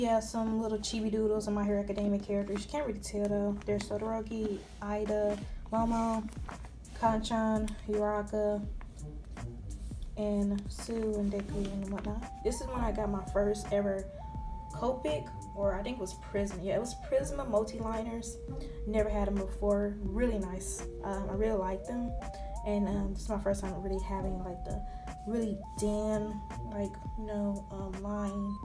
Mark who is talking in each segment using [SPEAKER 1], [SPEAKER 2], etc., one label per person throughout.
[SPEAKER 1] Yeah, some little chibi doodles of My Hero Academia characters. You can't really tell though. There's Todoroki, Ida, Momo, Kanchan, Uraka, and Sue and Deku and whatnot. This is when I got my first ever Copic, or I think it was Prism. Yeah, it was Prisma multi-liners. Never had them before. Really nice. I really like them. And this is my first time really having like the really thin, like, line.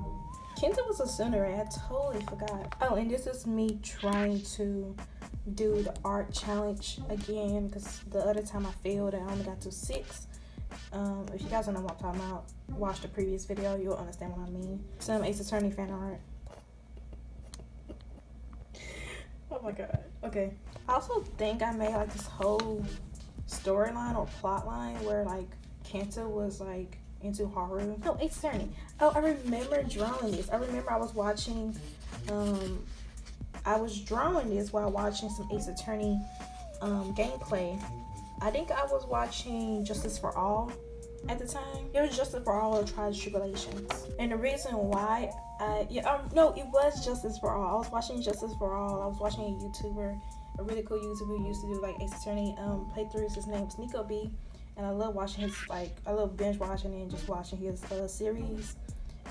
[SPEAKER 1] Kenta was a tsundere. I totally forgot. Oh, and this is me trying to do the art challenge again, because the other time I failed and I only got to 6. If you guys don't know what I'm talking about, watch the previous video, you'll understand what I mean. Some Ace Attorney fan art. Oh my god. Okay. I also think I made like this whole storyline or plot line where like Kenta was like into Haru. No, Ace Attorney. Oh, I remember drawing this. I remember I was watching I was drawing this while watching some Ace Attorney gameplay. I think I was watching Justice for All at the time. It was Justice for All or Trials Tribulations. And the reason why no, it was Justice for All. I was watching Justice for All. I was watching a YouTuber, a really cool YouTuber who used to do like Ace Attorney playthroughs. His name was Nico B. And I love watching his, like, I love binge watching and just watching his series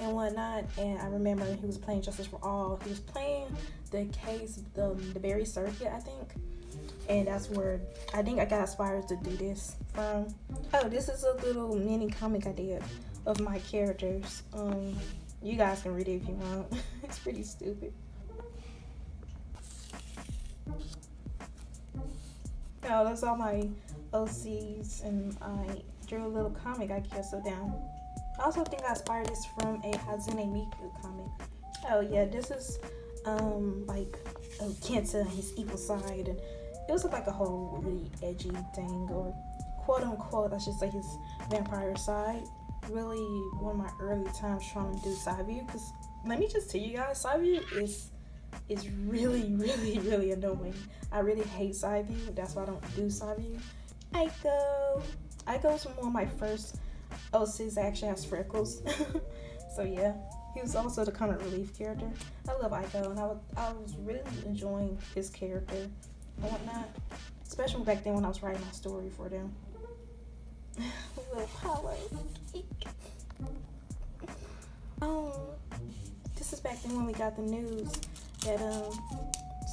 [SPEAKER 1] and whatnot. And I remember he was playing Justice for All. He was playing the case, the Berry Circuit, I think. And that's where I think I got inspired to do this from. Oh, this is a little mini comic I did of my characters. You guys can read it if you want. It's pretty stupid. Oh, that's all my OCs, and I drew a little comic, I guess, so down. I also think I inspired this from a Hatsune Miku comic. Oh yeah, this is like Kenta and his evil side, and it was like a whole really edgy thing, or quote unquote, I should say, his vampire side. Really one of my early times trying to do side view, because let me just tell you guys, side view is really, really, really annoying. I really hate side view. That's why I don't do side view. Aiko was one of my first OCs that actually has freckles. So yeah, he was also the comic relief character. I love Aiko, and I was really enjoying his character and whatnot, especially back then when I was writing my story for them. Little power. This is back then when we got the news that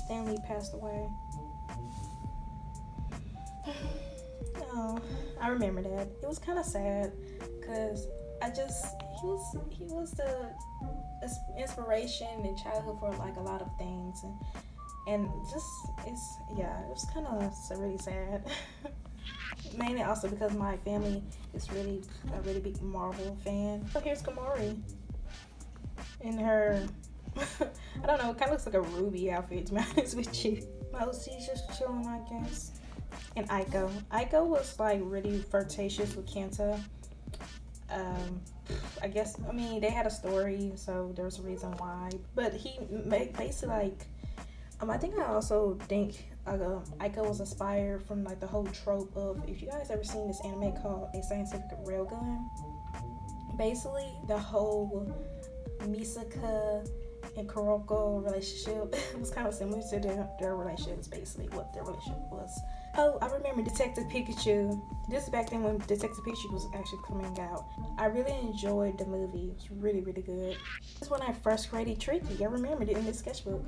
[SPEAKER 1] Stanley passed away. Oh, I remember that. It was kind of sad, because he was the inspiration in childhood for like a lot of things, and just it was kind of really sad. Mainly also because my family is really a really big Marvel fan. So here's Komori in her I don't know, it kind of looks like a Ruby outfit, to be honest with you. My OC's just chilling, I guess. And Aiko was like really flirtatious with Kenta. I mean, they had a story, so there was a reason why. But he basically like, I think I also think Aiko was inspired from like the whole trope of, if you guys ever seen this anime called A Scientific Railgun, basically the whole Misaka and Kuroko relationship was kind of similar to their relationship. Is basically what their relationship was. Oh, I remember Detective Pikachu. This is back then when Detective Pikachu was actually coming out. I really enjoyed the movie. It was really, really good. This is when I first created Tricky. I remembered it in this sketchbook.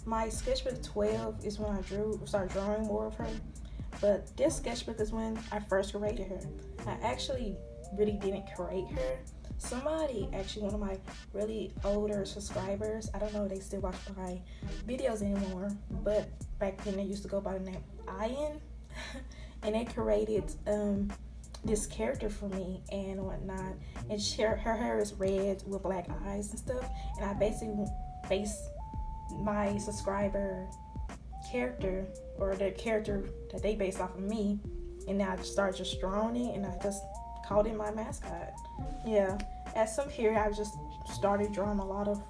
[SPEAKER 1] My sketchbook 12 is when I started drawing more of her. But this sketchbook is when I first created her. I actually really didn't create her. Somebody, actually one of my really older subscribers, I don't know if they still watch my videos anymore, but back then they used to go by the name Ian, and they created this character for me and whatnot, and her hair is red with black eyes and stuff, and I basically based my subscriber character, or the character that they based off of me, and then I started just drawing it, and I just called it my mascot. Yeah, at some period I just started drawing a lot of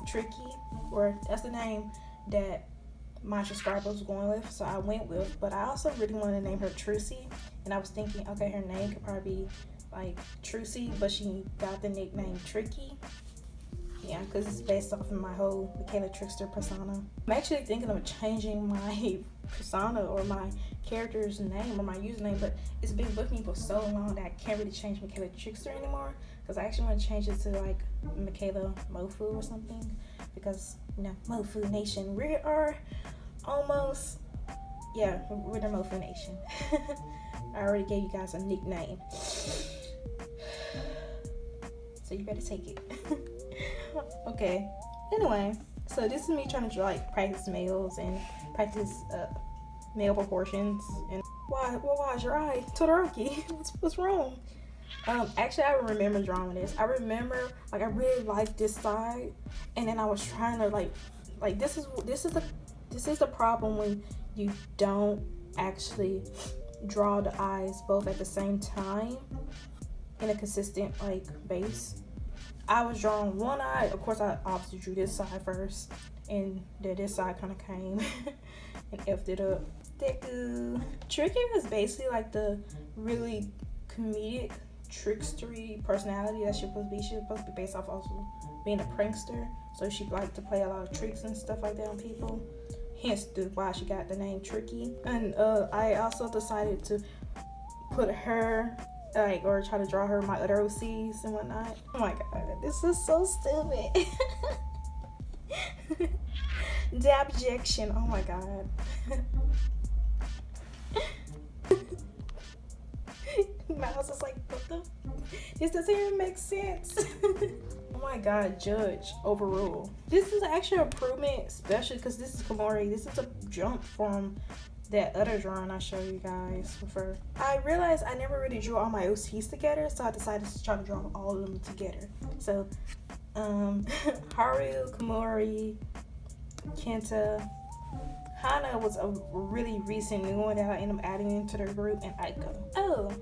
[SPEAKER 1] Tricky, or that's the name that my subscriber was going with, so I went with. But I also really wanted to name her Trucy, and I was thinking, okay, her name could probably be like Trucy, but she got the nickname Tricky. because it's based off of my whole Michaela Trickster persona. I'm actually thinking of changing my persona or my character's name or my username, but it's been booking me for so long that I can't really change Michaela Trickster anymore, because I actually want to change it to like Michaela Mofu or something, because you know, Mofu Nation, we are almost, yeah, we're the Mofu Nation. I already gave you guys a nickname, so you better take it. Okay, anyway, so this is me trying to like practice males and practice male proportions. And why is your eye Todoroki? What's wrong? Actually, I remember drawing this. I remember like I really liked this side, and then I was trying to like this is the problem when you don't actually draw the eyes both at the same time in a consistent like base. I was drawing one eye. Of course, I obviously drew this side first, and then this side kind of came and effed it up. Deku. Tricky is basically like the really comedic, trickstery personality that she's supposed to be. She's supposed to be based off also being a prankster, so she liked to play a lot of tricks and stuff like that on people. Hence why she got the name Tricky. And I also decided to put her like, or try to draw her my other OCs and whatnot. Oh my god, this is so stupid. The objection, oh my god. Mouse is like, what the? This doesn't even make sense. Oh my god, judge, overrule. This is actually an improvement, especially because this is Komori. This is a jump from that other drawing I showed you guys before. I realized I never really drew all my OCs together, so I decided to try to draw all of them together. So, Haru, Komori, Kenta, Hana was a really recent new one that I ended up adding into the group, and Aiko. Oh,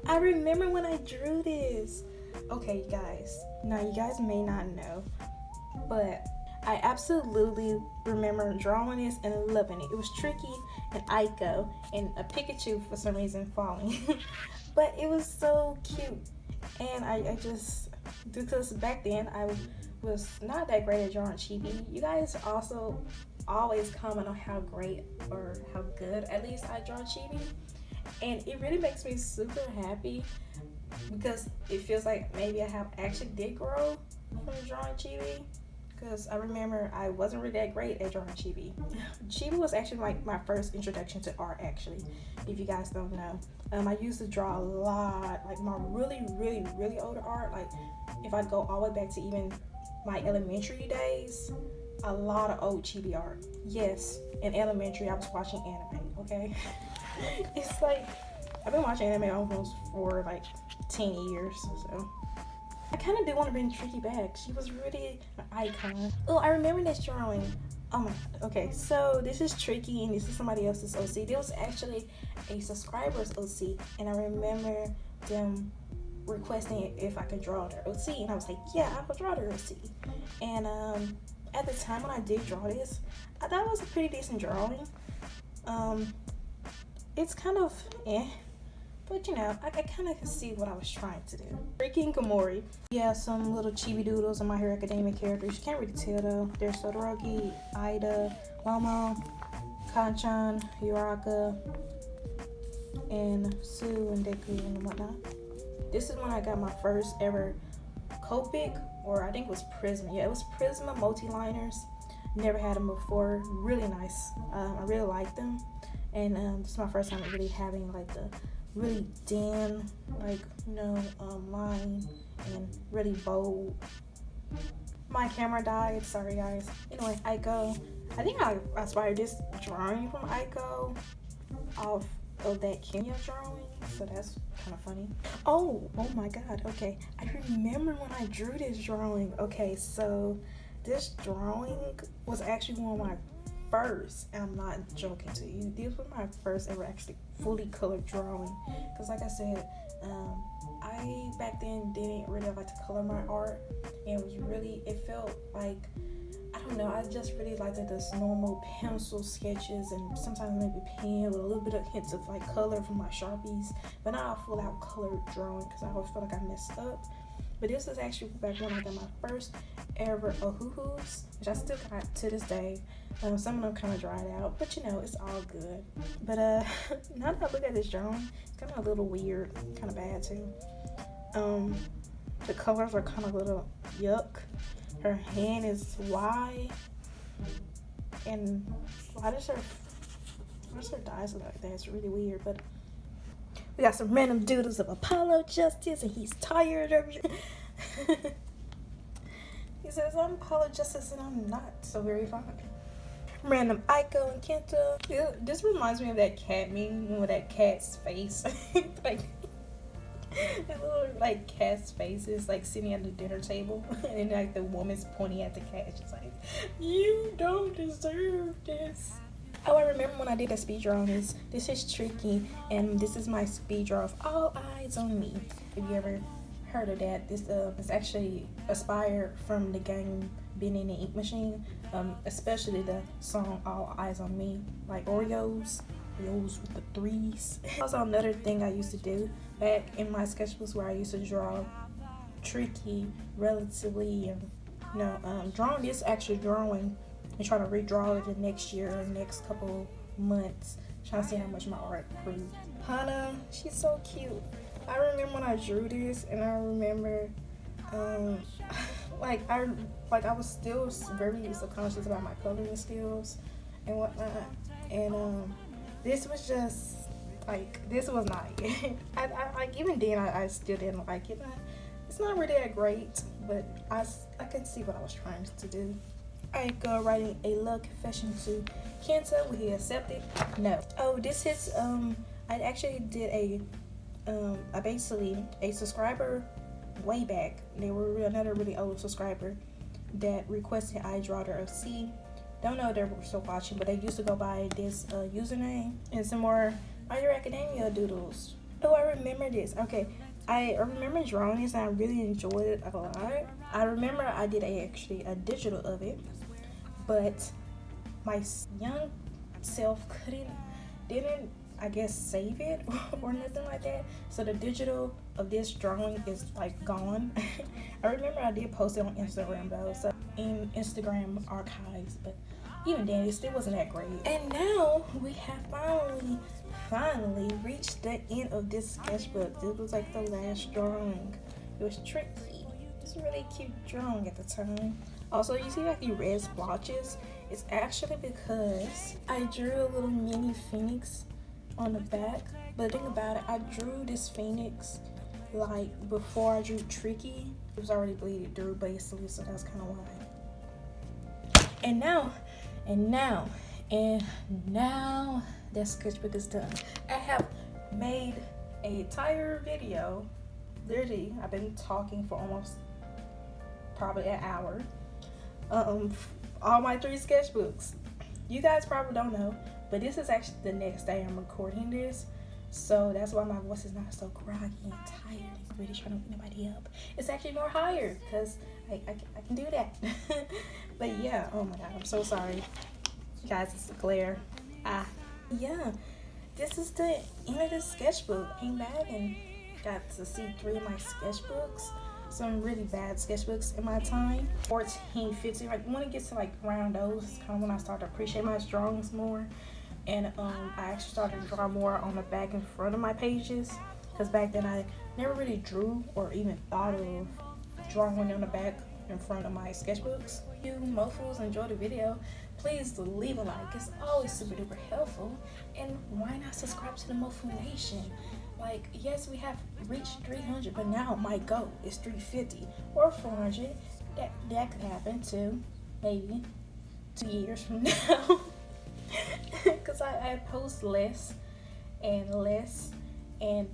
[SPEAKER 1] I remember when I drew this. Okay, guys. Now, you guys may not know, but I absolutely remember drawing this and loving it. It was Tricky and Aiko and a Pikachu for some reason falling. But it was so cute. And I just, because back then I was not that great at drawing chibi. You guys also always comment on how great or how good at least I draw chibi. And it really makes me super happy because it feels like maybe I have actually did grow from drawing chibi. Because I remember I wasn't really that great at drawing chibi. Chibi was actually like my first introduction to art, actually, if you guys don't know. I used to draw a lot, like my really, really, really older art. Like if I go all the way back to even my elementary days, a lot of old chibi art. Yes, in elementary I was watching anime, okay? It's like, I've been watching anime almost for like 10 years, so. I kind of do want to bring Tricky back. She was really an icon. Oh, I remember this drawing. Oh my god. Okay, so this is Tricky and this is somebody else's OC. This was actually a subscriber's OC, and I remember them requesting if I could draw their OC, and I was like, yeah, I will draw their OC. And at the time when I did draw this, I thought it was a pretty decent drawing. It's kind of but you know, I kind of can see what I was trying to do. Freaking Komori. Yeah, some little chibi doodles of My Hero Academia characters. You can't really tell though. There's Todoroki, Ida, Momo, Kanchan, Uraka, and Sue and Deku and whatnot. This is when I got my first ever Copic, or I think it was Prisma. Yeah, it was Prisma multi-liners. Never had them before. Really nice. I really like them. And this is my first time really having like the really dim, like, you know, line and really bold. My camera died, sorry guys. Anyway, Aiko. I think I inspired this drawing from Aiko off of that Kenya drawing, so that's kind of funny. Oh my god, okay. I remember when I drew this drawing. Okay, so this drawing was actually one of my first, and I'm not joking to you, this was my first ever actually fully colored drawing, because like I said, I back then didn't really like to color my art, and it was really, it felt like, I don't know, I just really liked this normal pencil sketches and sometimes maybe pen with a little bit of hints of like color from my Sharpies, but not a full out colored drawing because I always felt like I messed up. But this is actually back when I got my first ever Ohuhus, which I still got to this day. Some of them kind of dried out, but you know, it's all good. But now that I look at this drawing, it's kind of a little weird, kind of bad too. The colors are kind of a little yuck. Her hand is wide, and why does her eyes look like that? It's really weird. But we got some random doodles of Apollo Justice, and he's tired of you. He says, I'm Apollo Justice, and I'm not so very fine. Random Aiko and Kenta. Yeah, this reminds me of that cat meme with that cat's face. Like, that little like cat's face is like sitting at the dinner table, and like the woman's pointing at the cat. She's like, "You don't deserve this." Oh, I remember when I did a speed draw on this. This is Tricky, and this is my speed draw of All Eyes on Me. Have you ever heard of that? This is actually inspired from the game Being in the Ink Machine, especially the song All Eyes on Me, like Oreos with the threes. Also, another thing I used to do back in my sketchbooks where I used to draw Tricky relatively, and drawing this actually drawing and trying to redraw it the next year or next couple months, trying to see how much my art improved. Hana, she's so cute. I remember when I drew this, and I remember I was still very subconscious about my coloring skills and whatnot, and this was just like, this was not it. I even then I still didn't like it. It's not really that great, but I could see what I was trying to do. I go writing a love confession to Kenta. Will he accept it? No. Oh, this is I actually did basically a subscriber way back. They were another really old subscriber that requested I draw their OC. Don't know if they're still watching, but they used to go by this username, and some more My Hero Academia doodles. Oh, I remember this. Okay, I remember drawing this, and I really enjoyed it a lot. I remember I did actually a digital of it, but my young self didn't I guess save it or nothing like that. So the digital of this drawing is like gone. I remember I did post it on Instagram though, so in Instagram archives, but even then it still wasn't that great. And now we have finally reached the end of this sketchbook. This was like the last drawing. It was tricky. It's a really cute drawing at the time. Also, you see like the red splotches? It's actually because I drew a little mini phoenix on the back. But the thing about it, I drew this phoenix like before I drew Tricky. It was already bleeding through basically, so that's kind of why. And now that sketchbook is done. I have made an entire video. Literally, I've been talking for almost probably an hour. All my 3 sketchbooks. You guys probably don't know, but this is actually the next day I'm recording this, so that's why my voice is not so groggy and tired. I'm really trying to wake nobody up. It's actually more higher because I can do that. But yeah, oh my god, I'm so sorry, guys. It's a glare. Yeah, this is the end of the sketchbook. I came back and got to see 3 of my sketchbooks. Some really bad sketchbooks in my time. 14, 15, like when it gets to like around those, it's kind of when I start to appreciate my drawings more. And I actually started to draw more on the back and front of my pages, because back then I never really drew or even thought of drawing on the back and front of my sketchbooks. If you mofos enjoy the video, please leave a like. It's always super duper helpful. And why not subscribe to the Mofo Nation? Like, yes, we have reached 300, but now my goal is 350 or 400. That could happen too, maybe 2 years from now. Because I post less and less, and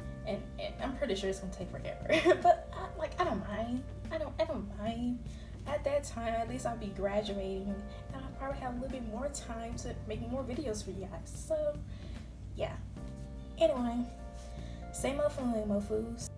[SPEAKER 1] I'm pretty sure it's gonna take forever. But I don't mind. I don't mind. At that time, at least I'll be graduating, and I'll probably have a little bit more time to make more videos for you guys. So yeah. Anyway. Stay mofo, mofos.